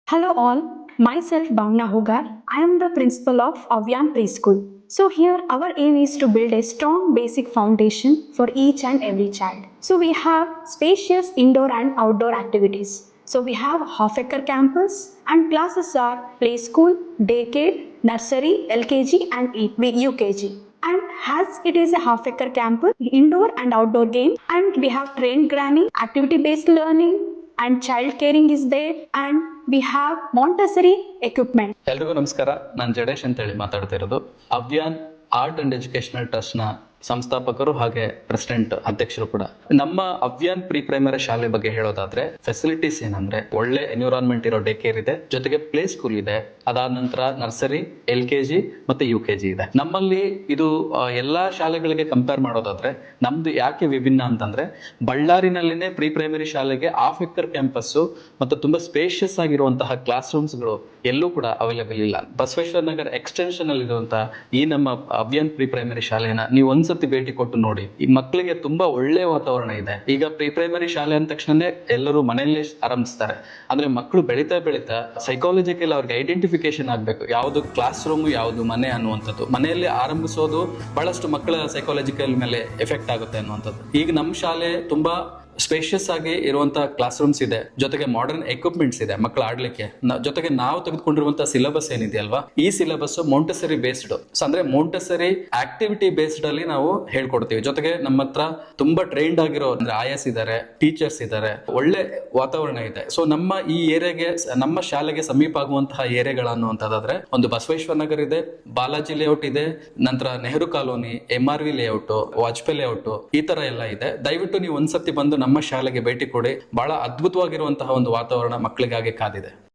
Hello all, myself Bhavna Hogar. I am the principal of Avyan Preschool. So here our aim is to build a strong basic foundation for each and every child. So we have spacious indoor and outdoor activities. So we have half-acre campus and classes are play school, daycare, nursery, LKG and UKG. And as it is a half-acre campus, indoor and outdoor games, and we have trained granny, activity-based learning, and child caring is there, and we have Montessori equipment. ಎಲ್ರಿಗೂ ನಮಸ್ಕಾರ. ನಾನು ಜಡೇಶ್ ಅಂತೇಳಿ ಮಾತಾಡ್ತಾ ಇರೋದು. ಅವ್ಯಾನ್ art and educational trust ನ ಸಂಸ್ಥಾಪಕರು ಹಾಗೆ president ಅಧ್ಯಕ್ಷರು ಕೂಡ. ನಮ್ಮ ಅವ್ಯಾನ್ ಪ್ರೀ ಪ್ರೈಮರಿ ಶಾಲೆ ಬಗ್ಗೆ ಹೇಳೋದಾದ್ರೆ ಫೆಸಿಲಿಟೀಸ್ ಏನಂದ್ರೆ ಒಳ್ಳೆ ಎನ್ವಿರಾನ್ಮೆಂಟ್ ಇರೋ ಡೇ ಕೇರ್ ಇದೆ, ಜೊತೆಗೆ ಪ್ಲೇ ಸ್ಕೂಲ್ ಇದೆ, ಅದಾದ ನಂತರ ನರ್ಸರಿ, LKG ಮತ್ತೆ UKG ಇದೆ. ನಮ್ಮಲ್ಲಿ ಇದು ಎಲ್ಲಾ ಶಾಲೆಗಳಿಗೆ ಕಂಪೇರ್ ಮಾಡೋದಾದ್ರೆ ನಮ್ದು ಯಾಕೆ ವಿಭಿನ್ನ ಅಂತಂದ್ರೆ ಬಳ್ಳಾರಿನಲ್ಲಿನೇ ಪ್ರೀ ಪ್ರೈಮರಿ ಶಾಲೆಗೆ ಹಾಫ್ ಎಕರ್ ಕ್ಯಾಂಪಸ್ ಮತ್ತು ತುಂಬಾ ಸ್ಪೇಷಿಯಸ್ ಆಗಿರುವಂತಹ ಕ್ಲಾಸ್ ರೂಮ್ಸ್ ಗಳು ಎಲ್ಲೂ ಕೂಡ ಅವೈಲೇಬಲ್ ಇಲ್ಲ. ಬಸವೇಶ್ವರ ನಗರ ಎಕ್ಸ್ಟೆನ್ಷನ್ ಅಲ್ಲಿ ಇರುವಂತಹ ಈ ನಮ್ಮ ಅವ್ಯಾನ್ ಪ್ರೀ ಪ್ರೈಮರಿ ಶಾಲೆನ ನೀವು ಒಂದ್ಸತಿ ಭೇಟಿ ಕೊಟ್ಟು ನೋಡಿ. ಈ ಮಕ್ಕಳಿಗೆ ತುಂಬಾ ಒಳ್ಳೆ ವಾತಾವರಣ ಇದೆ. ಈಗ ಪ್ರೀ ಪ್ರೈಮರಿ ಶಾಲೆ ಅಂದ ತಕ್ಷಣ ಎಲ್ಲರೂ ಮನೆಯಲ್ಲೇ ಆರಂಭಿಸ್ತಾರೆ. ಅಂದ್ರೆ ಮಕ್ಕಳು ಬೆಳೀತಾ ಸೈಕಾಲಜಿಕಲ್ ಅವ್ರಿಗೆ ಐಡೆಂಟಿಫಿಕೇಶನ್ ಆಗ್ಬೇಕು, ಯಾವ್ದು ಕ್ಲಾಸ್ ರೂಮ್ ಯಾವ್ದು ಮನೆ ಅನ್ನುವಂಥದ್ದು. ಮನೆಯಲ್ಲಿ ಆರಂಭಿಸೋದು ಬಹಳಷ್ಟು ಮಕ್ಕಳ ಸೈಕಾಲಜಿಕಲ್ ಮೇಲೆ ಎಫೆಕ್ಟ್ ಆಗುತ್ತೆ ಅನ್ನುವಂಥದ್ದು. ಈಗ ನಮ್ಮ ಶಾಲೆ ತುಂಬಾ ಸ್ಪೇಷಿಯಸ್ ಆಗಿ ಇರುವಂತಹ ಕ್ಲಾಸ್ ರೂಮ್ಸ್ ಇದೆ, ಜೊತೆಗೆ ಮಾಡರ್ನ್ ಎಕ್ವಿಪ್ಮೆಂಟ್ಸ್ ಇದೆ ಮಕ್ಕಳ ಆಡ್ಲಿಕ್ಕೆ. ಜೊತೆಗೆ ನಾವು ತೆಗೆದುಕೊಂಡಿರುವಂತಹ ಸಿಲೆಬಸ್ ಏನಿದೆಯಲ್ವಾ, ಈ ಸಿಲೆಬಸ್ ಮೊಂಟೆಸರಿ ಬೇಸ್ಡ್, ಅಂದ್ರೆ ಮೊಂಟೆಸರಿ ಆಕ್ಟಿವಿಟಿ ಬೇಸ್ಡ್ ಅಲ್ಲಿ ನಾವು ಹೇಳ್ಕೊಡ್ತೀವಿ. ಜೊತೆಗೆ ನಮ್ಮ ಹತ್ರ ತುಂಬಾ ಟ್ರೈನ್ಡ್ ಆಗಿರೋ ಅಂದ್ರೆ IAS ಇದ್ದಾರೆ, ಟೀಚರ್ಸ್ ಇದ್ದಾರೆ, ಒಳ್ಳೆ ವಾತಾವರಣ ಇದೆ. ಸೊ ನಮ್ಮ ಈ ಏರಿಯಾಗೆ, ನಮ್ಮ ಶಾಲೆಗೆ ಸಮೀಪ ಆಗುವಂತಹ ಏರಿಯಾಗಳು ಅನ್ನುವಂಥದ್ದಾದ್ರೆ ಒಂದು ಬಸವೇಶ್ವರ ನಗರ್ ಇದೆ, ಬಾಲಾಜಿ ಲೇಔಟ್ ಇದೆ, ನಂತರ Nehru colony, MRV layout, Vajpayee layout, ಈ ತರ ಎಲ್ಲ ಇದೆ. ದಯವಿಟ್ಟು ನೀವು ಒಂದ್ಸತಿ ಬಂದು ನಮ್ಮ ಶಾಲೆಗೆ ಭೇಟಿ ಕೊಡಿ. ಬಹಳ ಅದ್ಭುತವಾಗಿರುವಂತಹ ಒಂದು ವಾತಾವರಣ ಮಕ್ಕಳಿಗಾಗಿ ಕಾದಿದೆ.